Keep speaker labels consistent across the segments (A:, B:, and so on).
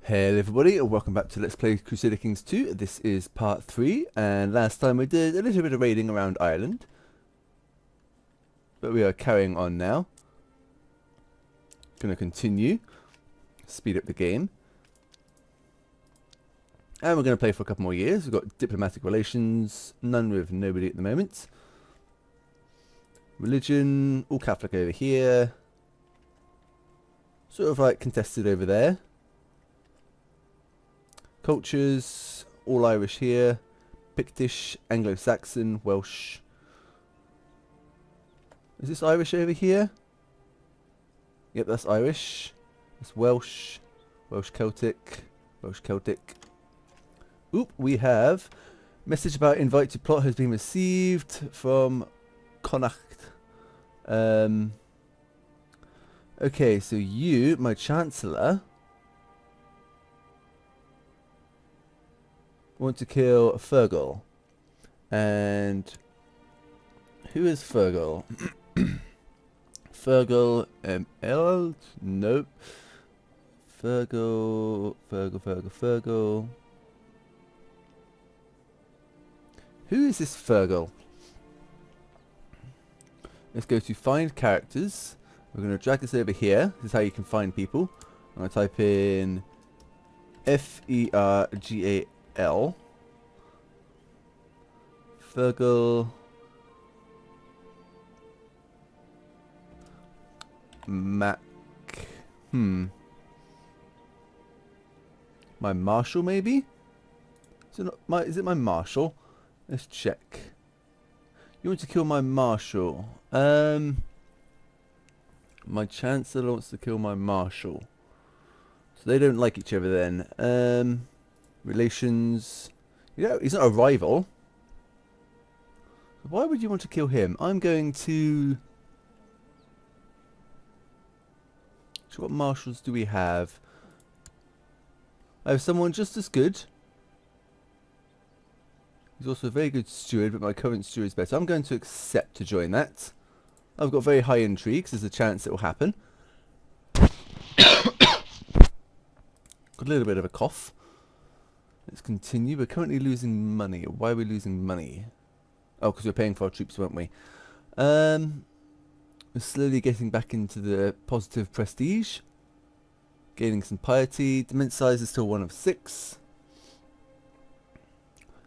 A: Hello everybody and welcome back to Let's Play Crusader Kings 2. This is part 3 and last time we did a little bit of raiding around Ireland. But we are carrying on now. Going to continue. Speed up the game. And we're going to play for a couple more years. We've got diplomatic relations, none with nobody at the moment. Religion, all Catholic over here. Sort of like contested over there. Cultures, all Irish here, Pictish, Anglo-Saxon, Welsh. Is this Irish over here? Yep, that's Irish. That's Welsh, Welsh Celtic, Welsh Celtic. Oop, we have message about invite to plot has been received from Connacht. Okay, so you, my Chancellor, want to kill Fergal. And who is Fergal? Fergal Eld? Nope. Fergal. Who is this Fergal? Let's go to find characters. We're going to drag this over here. This is how you can find people. I'm going to type in Fergal. Fergal Mac. My marshal, maybe? Is it my marshal? Let's check. You want to kill my marshal? My chancellor wants to kill my marshal. So they don't like each other then. Relations. Yeah, he's not a rival. Why would you want to kill him? I'm going to... So what marshals do we have? I have someone just as good. He's also a very good steward, but my current steward is better. I'm going to accept to join that. I've got very high intrigue, so there's a chance it will happen. Got a little bit of a cough. Let's continue. We're currently losing money. Why are we losing money? Oh, because we're paying for our troops, weren't we? We're slowly getting back into the positive prestige. Gaining some piety. Dement size is still 1 of 6.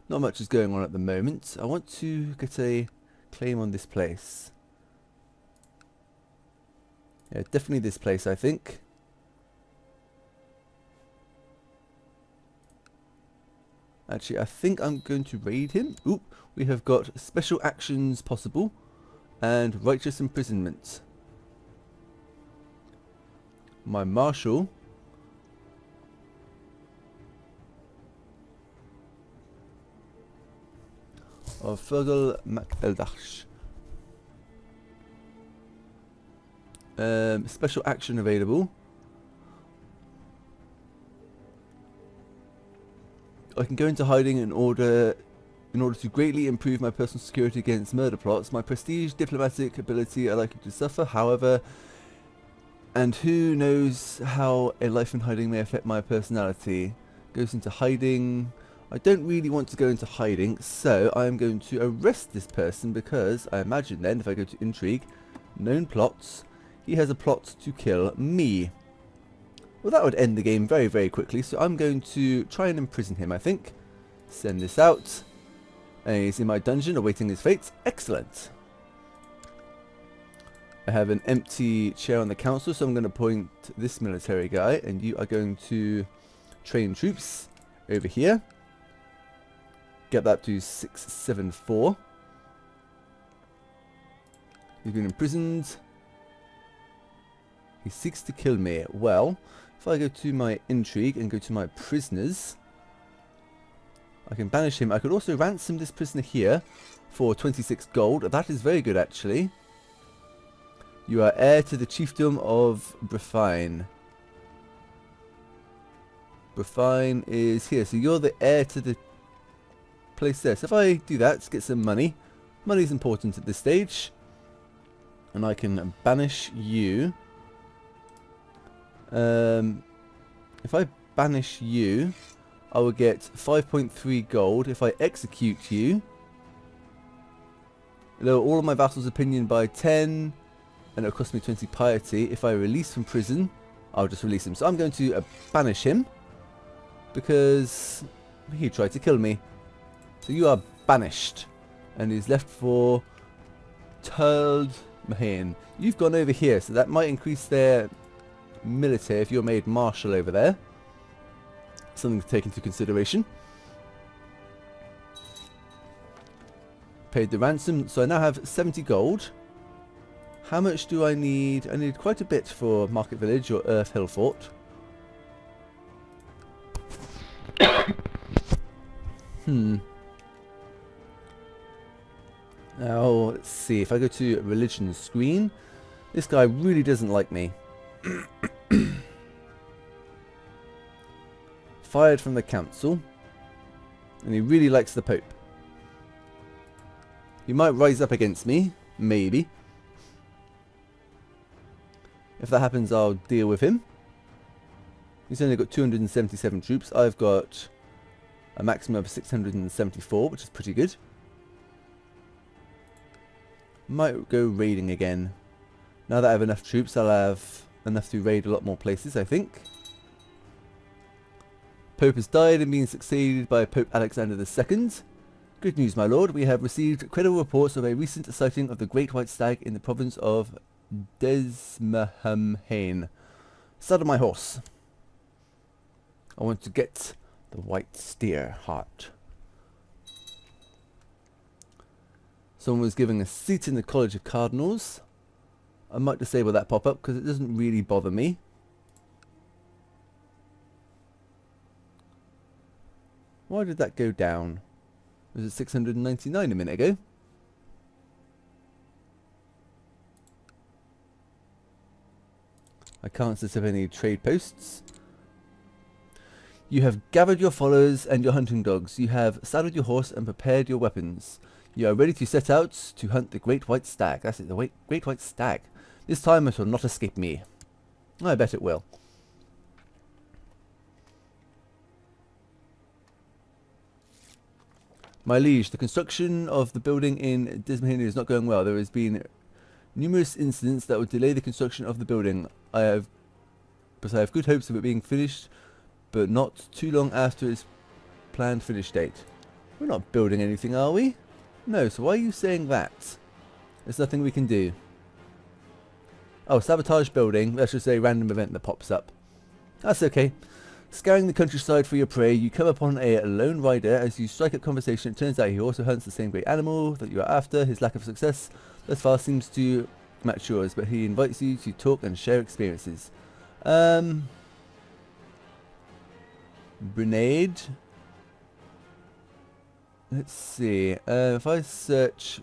A: Not much is going on at the moment. I want to get a claim on this place. Yeah, definitely this place, I think. Actually, I think I'm going to raid him. Oop, we have got special actions possible and righteous imprisonment. My marshal of Fergal Mac Eldach. Special action available. I can go into hiding in order to greatly improve my personal security against murder plots. My prestige, diplomatic ability are likely to suffer, however, and who knows how a life in hiding may affect my personality. Goes into hiding. I don't really want to go into hiding, so I'm going to arrest this person because I imagine then, if I go to intrigue, known plots, he has a plot to kill me. Well, that would end the game very, very quickly, so I'm going to try and imprison him, I think. Send this out. And he's in my dungeon awaiting his fate. Excellent. I have an empty chair on the council, so I'm going to appoint this military guy, and you are going to train troops over here. Get that to 674. He's been imprisoned. He seeks to kill me. Well, if I go to my intrigue and go to my prisoners, I can banish him. I could also ransom this prisoner here for 26 gold. That is very good, actually. You are heir to the chiefdom of Breffine. Breffine is here. So you're the heir to the place there. So if I do that, get some money. Money is important at this stage. And I can banish you. If I banish you, I will get 5.3 gold. If I execute you, lower all of my vassals' opinion by 10, and it'll cost me 20 piety. If I release from prison, I'll just release him. So I'm going to banish him, because he tried to kill me. So you are banished. And he's left for Turd Mahane. You've gone over here, so that might increase their military if you're made marshal over there. Something to take into consideration. Paid the ransom, so I now have 70 gold. How much do I need? I need quite a bit for Market Village or Earth Hill Fort. Now, let's see. If I go to religion screen, this guy really doesn't like me. Fired from the council. And he really likes the Pope. He might rise up against me. Maybe. If that happens, I'll deal with him. He's only got 277 troops. I've got a maximum of 674, which is pretty good. Might go raiding again. Now that I have enough troops, I'll have enough to raid a lot more places, I think. Pope has died and been succeeded by Pope Alexander II. Good news, my lord. We have received credible reports of a recent sighting of the Great White Stag in the province of Desmahumhain. Saddle my horse. I want to get the white steer heart. Someone was giving a seat in the College of Cardinals. I might disable that pop-up because it doesn't really bother me. Why did that go down? Was it 699 a minute ago? I can't set up any trade posts. You have gathered your followers and your hunting dogs. You have saddled your horse and prepared your weapons. You are ready to set out to hunt the Great White Stag. That's it, the Great White Stag. This time it will not escape me. I bet it will. My liege, the construction of the building in Desmahine is not going well. There has been numerous incidents that would delay the construction of the building. I have good hopes of it being finished, but not too long after its planned finish date. We're not building anything, are we? No, so why are you saying that? There's nothing we can do. Oh, sabotage building. That's just a random event that pops up. That's okay. Scouring the countryside for your prey, you come upon a lone rider. As you strike up conversation, it turns out he also hunts the same great animal that you are after. His lack of success thus far seems to match yours, but he invites you to talk and share experiences. Grenade. Let's see. If I search,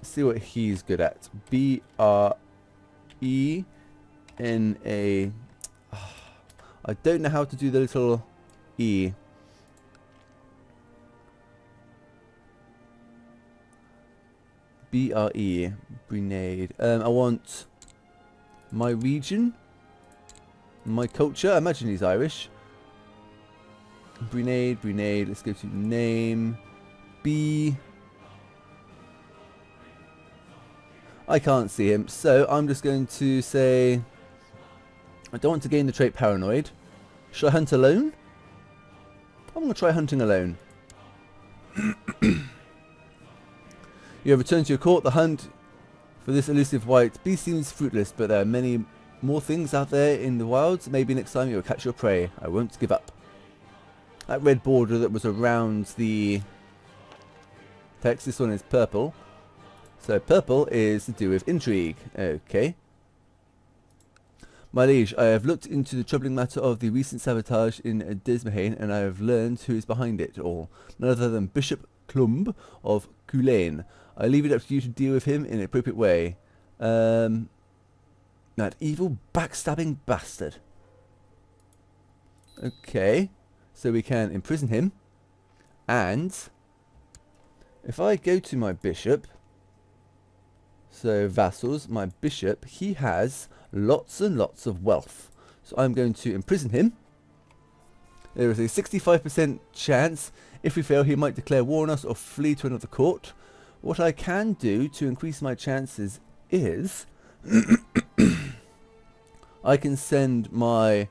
A: see what he's good at. BRENA. I don't know how to do the little E. BRE. Grenade. I want my region. My culture. I imagine he's Irish. Grenade. Let's go to name. B. I can't see him, so I'm just going to say I don't want to gain the trait paranoid. Should I hunt alone? I'm going to try hunting alone. You have returned to your court. The hunt for this elusive white beast seems fruitless, but there are many more things out there in the wilds. Maybe next time you'll catch your prey. I won't give up. That red border that was around the text, this one is purple. So purple is to do with intrigue. Okay. My liege, I have looked into the troubling matter of the recent sabotage in Desmahane, and I have learned who is behind it all. None other than Bishop Clumb of Culane. I leave it up to you to deal with him in an appropriate way. That evil backstabbing bastard. Okay. So we can imprison him. And if I go to my bishop, so vassals, my bishop, he has lots and lots of wealth. So I'm going to imprison him. There is a 65% chance. If we fail, he might declare war on us or flee to another court. What I can do to increase my chances is I can send my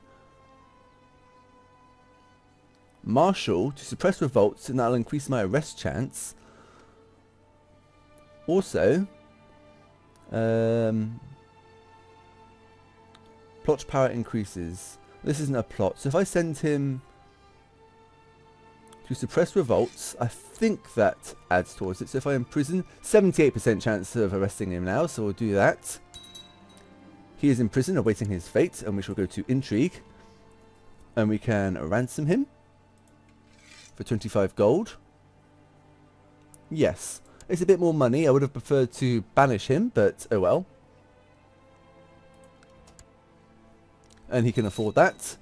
A: marshal to suppress revolts, and that'll increase my arrest chance. Also, plot power increases. This isn't a plot, so if I send him to suppress revolts, I think that adds towards it. So if I imprison, 78% chance of arresting him now, so we'll do that. He is in prison awaiting his fate, and we shall go to intrigue, and we can ransom him for 25 gold. Yes, it's a bit more money. I would have preferred to banish him, but oh well. And he can afford that.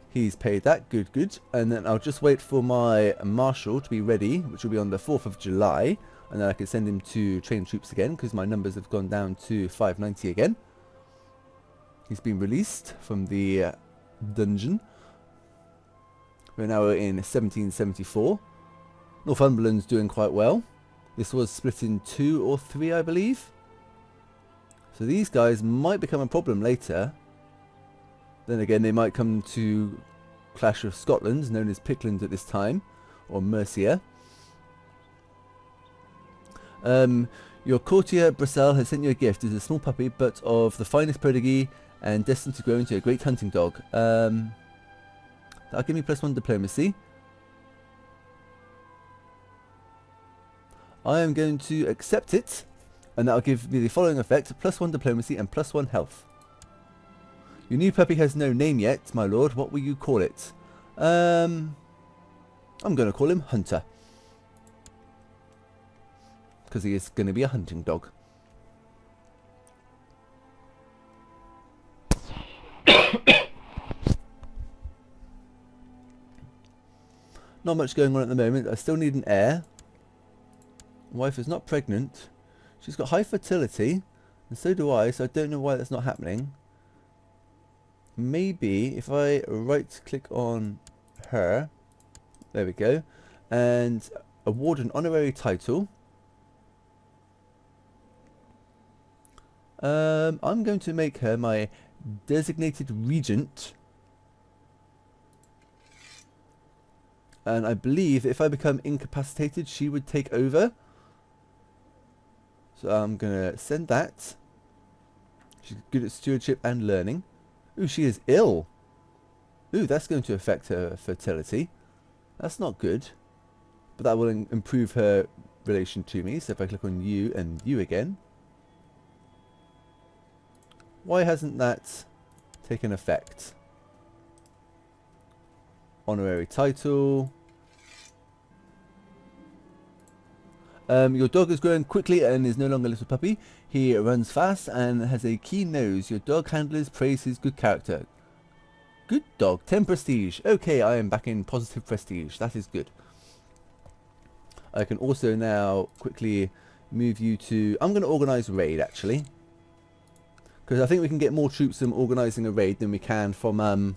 A: He's paid that. Good, good. And then I'll just wait for my marshal to be ready, which will be on the 4th of July. And then I can send him to train troops again, because my numbers have gone down to 590 again. He's been released from the dungeon. We're now in 1774. Northumberland's doing quite well. This was split in 2 or 3, I believe. So these guys might become a problem later. Then again, they might come to clash with Scotland, known as Pickland at this time, or Mercia. Your courtier Brassel has sent you a gift. It's a small puppy, but of the finest pedigree and destined to grow into a great hunting dog. That'll give me +1 diplomacy. I am going to accept it, and that'll give me the following effect: +1 diplomacy and +1 health. Your new puppy has no name yet, my lord. What will you call it? I'm going to call him Hunter, because he is going to be a hunting dog. Not much going on at the moment. I still need an heir. Wife is not pregnant. She's got high fertility, and so do I, so I don't know why that's not happening. Maybe if I right click on her, there we go, and award an honorary title. I'm going to make her my designated regent. And I believe if I become incapacitated, she would take over. So I'm going to send that. She's good at stewardship and learning. Ooh, she is ill. Ooh, that's going to affect her fertility. That's not good. But that will improve her relation to me. So if I click on you and you again. Why hasn't that taken effect? Honorary title. Your dog has grown quickly and is no longer a little puppy. He runs fast and has a keen nose. Your dog handlers praise his good character. Good dog. 10 prestige. Okay, I am back in positive prestige. That is good. I can also now quickly move you to... I'm going to organise a raid, actually. Because I think we can get more troops from organising a raid than we can from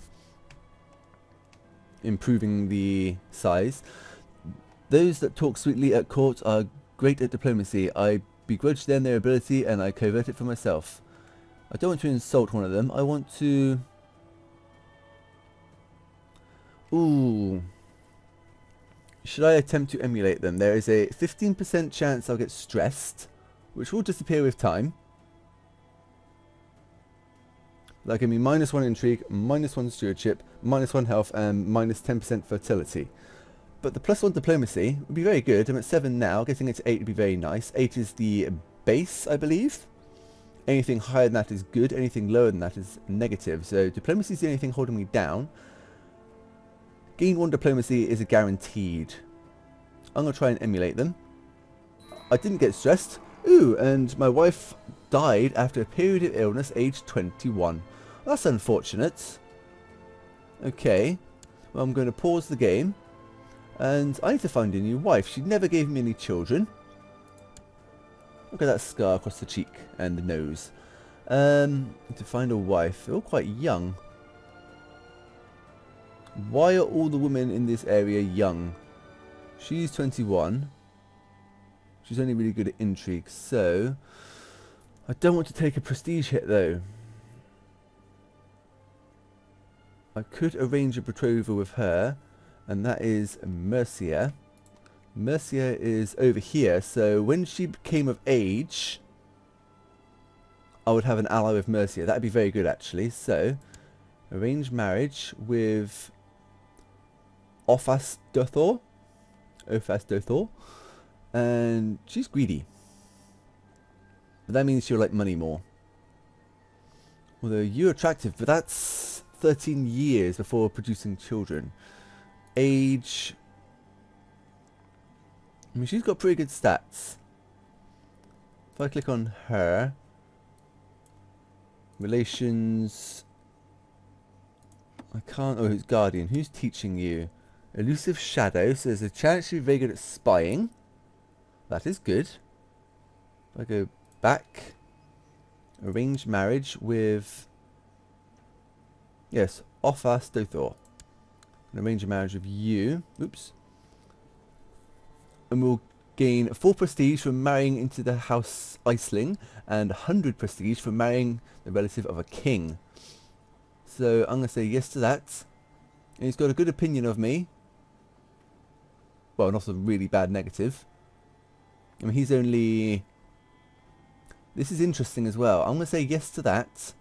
A: improving the size. Those that talk sweetly at court are great at diplomacy. I begrudge them their ability and I covert it for myself. I don't want to insult one of them. I want to... Ooh. Should I attempt to emulate them? There is a 15% chance I'll get stressed, which will disappear with time. That give me -1 intrigue, -1 stewardship, -1 health, and -10% fertility. But the +1 diplomacy would be very good. I'm at 7 now. Getting it to 8 would be very nice. 8 is the base, I believe. Anything higher than that is good. Anything lower than that is negative. So diplomacy is the only thing holding me down. Gain 1 diplomacy is a guaranteed. I'm going to try and emulate them. I didn't get stressed. Ooh, and my wife died after a period of illness, aged 21. That's unfortunate. Okay. Well, I'm going to pause the game. And I need to find a new wife. She never gave me any children. Look at that scar across the cheek and the nose. To find a wife. They're all quite young. Why are all the women in this area young? She's 21. She's only really good at intrigue, so I don't want to take a prestige hit though. I could arrange a betrothal with her, and that is Mercia. Mercia is over here, so when she became of age, I would have an ally with Mercia. That would be very good actually. So, arrange marriage with Ofasdothor. And she's greedy. But that means she'll like money more. Although you're attractive, but that's 13 years before producing children. Age. I mean, she's got pretty good stats. If I click on her. Relations. I can't. Oh, who's guardian? Who's teaching you? Elusive shadow. So there's a chance you're very good at spying. That is good. If I go back. Arrange marriage with. Yes, Ofasdothor. Arrange a marriage with you. Oops. And we'll gain 4 prestige from marrying into the House Iceling and 100 prestige from marrying the relative of a king. So I'm going to say yes to that. And he's got a good opinion of me. Well, not a really bad negative. I mean, he's only... This is interesting as well. I'm going to say yes to that.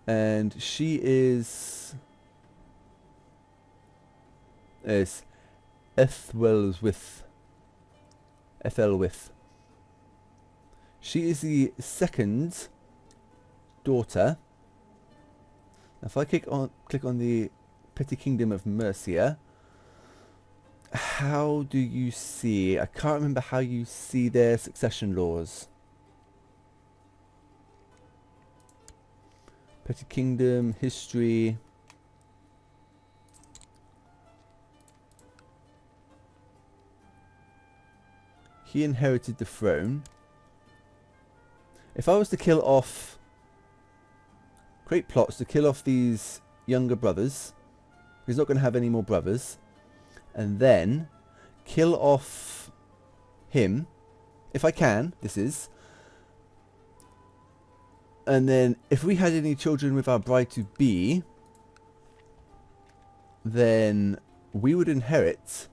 A: And she is... Yes. Ethelwith. She is the second daughter. If I click on the Petty Kingdom of Mercia, how do you see? I can't remember how you see their succession laws. Petty Kingdom, history. He inherited the throne. If I was to kill off... Create plots to kill off these younger brothers. He's not going to have any more brothers. And then kill off him. If I can, this is. And then if we had any children with our bride-to-be, then we would inherit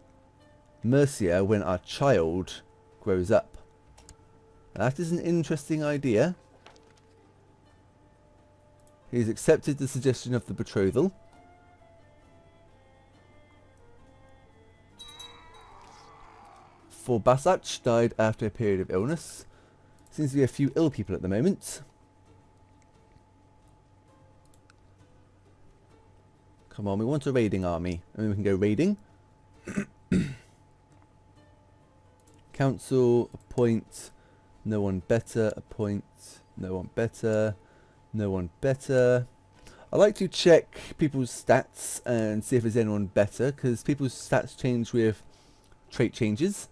A: Mercia when our child grows up. That is an interesting idea. He's accepted the suggestion of the betrothal. For Basach died after a period of illness. Seems to be a few ill people at the moment. Come on, we want a raiding army. And then we can go raiding. Council, appoint, no one better, appoint, no one better, no one better. I like to check people's stats and see if there's anyone better, because people's stats change with trait changes.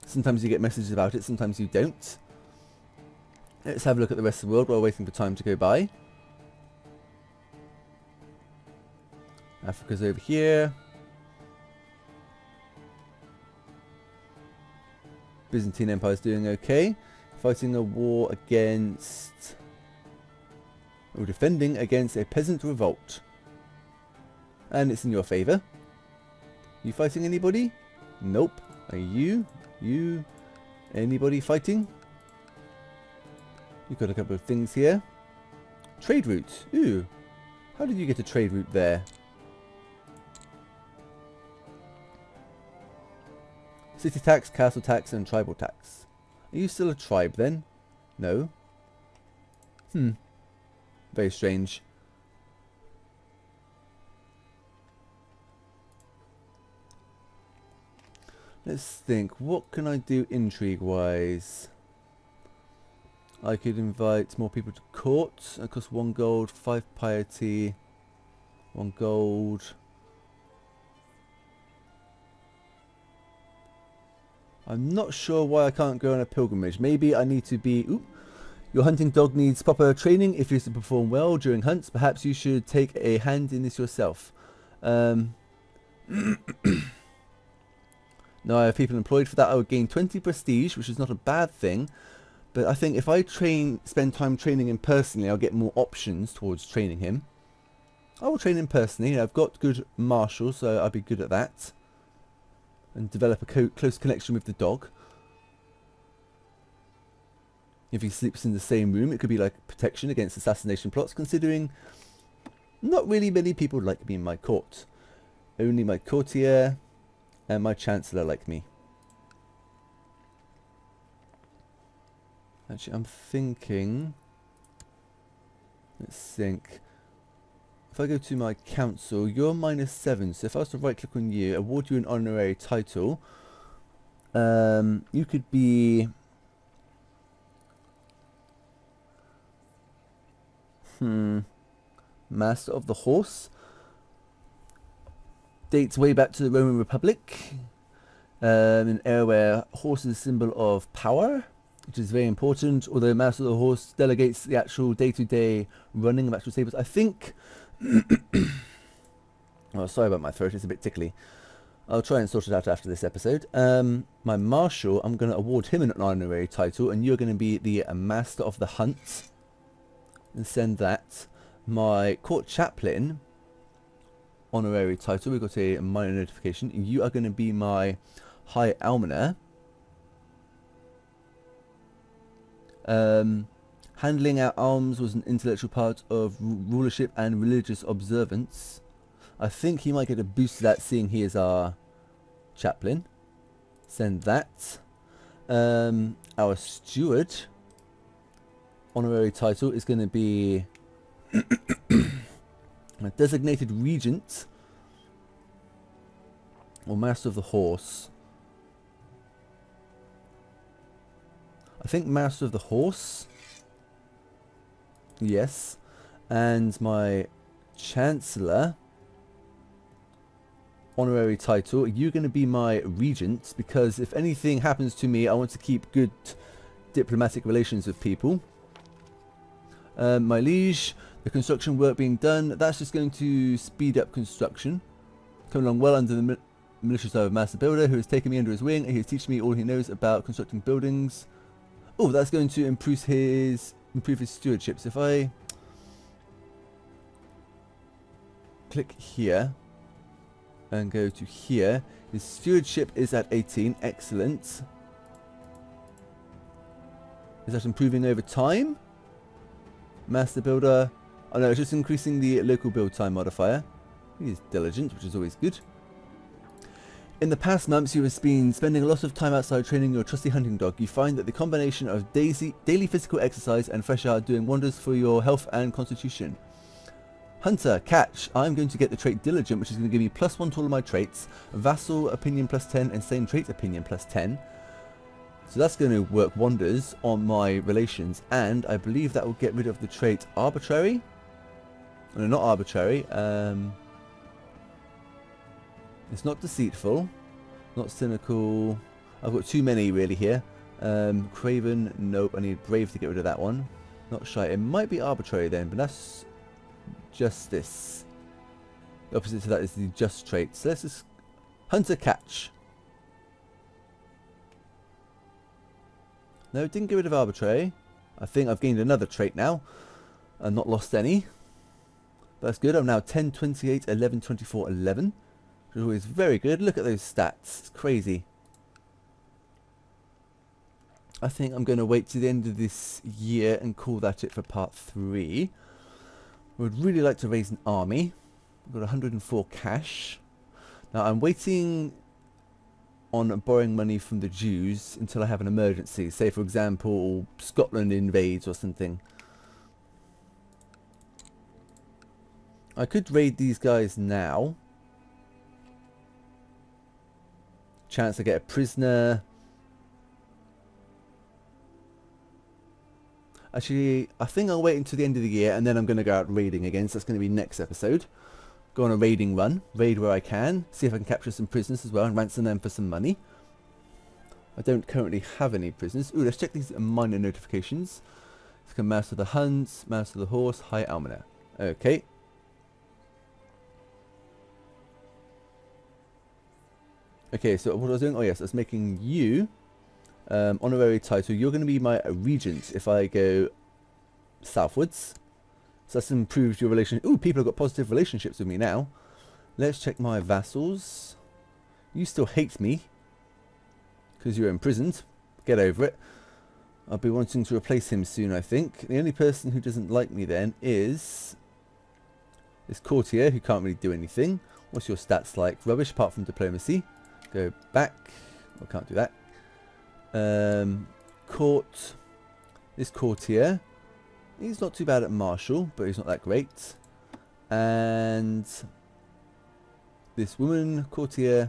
A: Sometimes you get messages about it, sometimes you don't. Let's have a look at the rest of the world while waiting for time to go by. Africa's over here. Byzantine Empire's doing okay. Fighting a war against... or defending against a peasant revolt. And it's in your favour. You fighting anybody? Nope. Are you? You? Anybody fighting? You've got a couple of things here. Trade route. Ooh. How did you get a trade route there? City tax, castle tax, and tribal tax. Are you still a tribe then? No. Very strange. Let's think. What can I do intrigue-wise? I could invite more people to court. That costs 1 gold, 5 piety, 1 gold. I'm not sure why I can't go on a pilgrimage. Maybe I need to be... Oop, Your hunting dog needs proper training if he is to perform well during hunts. Perhaps you should take a hand in this yourself. Now I have people employed for that. I would gain 20 prestige, which is not a bad thing. But I think if I spend time training him personally, I'll get more options towards training him. I will train him personally. I've got good martial, so I'll be good at that. And develop a close connection with the dog. If he sleeps in the same room, it could be like protection against assassination plots, considering not really many people like me in my court. Only my courtier and my chancellor like me. Actually, I'm thinking... Let's think. If I go to my council, you're -7, so if I was to right click on you, award you an honorary title, you could be... Master of the Horse. Dates way back to the Roman Republic. An era where horse is a symbol of power, which is very important, although Master of the Horse delegates the actual day-to-day running of actual stables. I think... oh, sorry about my throat, it's a bit tickly. I'll try and sort it out after this episode. My Marshal, I'm going to award him an honorary title, and you're going to be the Master of the Hunt. And send that. My Court Chaplain, honorary title, we got a minor notification. You are going to be my High Almoner. Handling our arms was an intellectual part of rulership and religious observance. I think he might get a boost to that, seeing he is our chaplain. Send that. Our Steward, honorary title, is going to be a designated regent or Master of the Horse. I think Master of the Horse. Yes. And my Chancellor, honorary title, you're going to be my regent, because if anything happens to me, I want to keep good diplomatic relations with people. My liege, the construction work being done, that's just going to speed up construction. Coming along well under the militia side of Master Builder, who has taken me under his wing, and he is teaching me all he knows about constructing buildings. Oh, that's going to improve his stewardship. So if I click here and go to here, his stewardship is at 18. Excellent. Is that improving over time? Master Builder. Oh no, it's just increasing the local build time modifier. He is diligent, which is always good. In the past months, you have been spending a lot of time outside training your trusty hunting dog. You find that the combination of daily physical exercise and fresh air are doing wonders for your health and constitution. Hunter, catch. I'm going to get the trait Diligent, which is going to give me +1 to all of my traits. Vassal opinion +10 and same trait opinion +10. So that's going to work wonders on my relations, and I believe that will get rid of the trait Arbitrary. No, not Arbitrary. It's not Deceitful, not Cynical. I've got too many really here. Craven, nope, I need Brave to get rid of that one. Not Shy, it might be Arbitrary then, but that's Justice. The opposite to that is the Just trait. So let's just... Hunter, catch. No, didn't get rid of Arbitrary. I think I've gained another trait now, and not lost any. That's good. I'm now 10, 28, 11, 24, 11. Which is always very good. Look at those stats. It's crazy. I think I'm going to wait to the end of this year and call that it for part 3. I would really like to raise an army. I've got 104 cash. Now I'm waiting on borrowing money from the Jews until I have an emergency. Say for example Scotland invades or something. I could raid these guys now. Chance to get a prisoner. Actually, I think I'll wait until the end of the year and then I'm going to go out raiding again. So that's going to be next episode. Go on a raiding run. Raid where I can. See if I can capture some prisoners as well and ransom them for some money. I don't currently have any prisoners. Ooh, let's check these minor notifications. Second Mouse of the Hunt, Mouse of the Horse, High Almoner. Okay. Okay, so what I was doing, oh yes, I was making you honorary title. You're going to be my regent if I go southwards. So that's improved your relationship. Ooh, people have got positive relationships with me now. Let's check my vassals. You still hate me because you're imprisoned. Get over it. I'll be wanting to replace him soon, I think. The only person who doesn't like me then is this courtier who can't really do anything. What's your stats like? Rubbish apart from diplomacy. Go back. I can't do that. Court. This courtier. He's not too bad at martial, but he's not that great. And this woman courtier.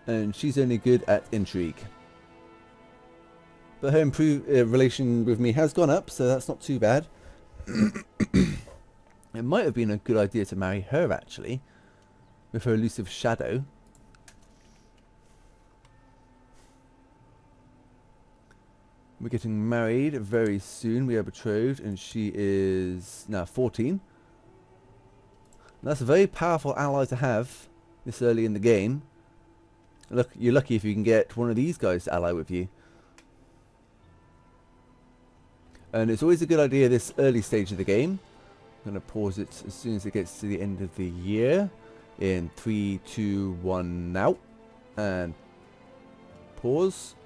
A: And she's only good at intrigue. But her relation with me has gone up, so that's not too bad. It might have been a good idea to marry her, actually. With her elusive shadow. We're getting married very soon. We are betrothed, and she is now 14. And that's a very powerful ally to have this early in the game. Look, you're lucky if you can get one of these guys to ally with you. And it's always a good idea this early stage of the game. I'm going to pause it as soon as it gets to the end of the year. In 3, 2, 1 now. And pause.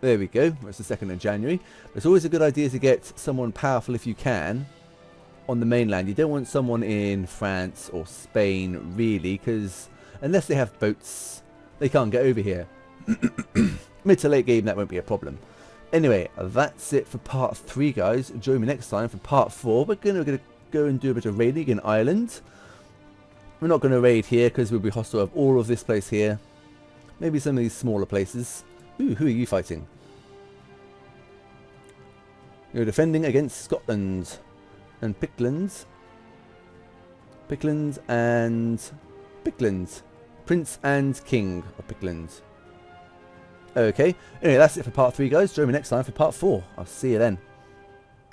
A: There we go. It's the 2nd of January. It's always a good idea to get someone powerful if you can on the mainland. You don't want someone in France or Spain really, because unless they have boats, they can't get over here. Mid to late game, that won't be a problem. Anyway, that's it for part 3, guys. Join me next time for part 4. We're going to go and do a bit of raiding in Ireland. We're not going to raid here because we'll be hostile of all of this place here. Maybe some of these smaller places. Ooh, who are you fighting? You're defending against Scotland and Picklands. Picklands and Picklands. Prince and King of Picklands. Okay, anyway, that's it for part 3, guys. Join me next time for part 4. I'll see you then.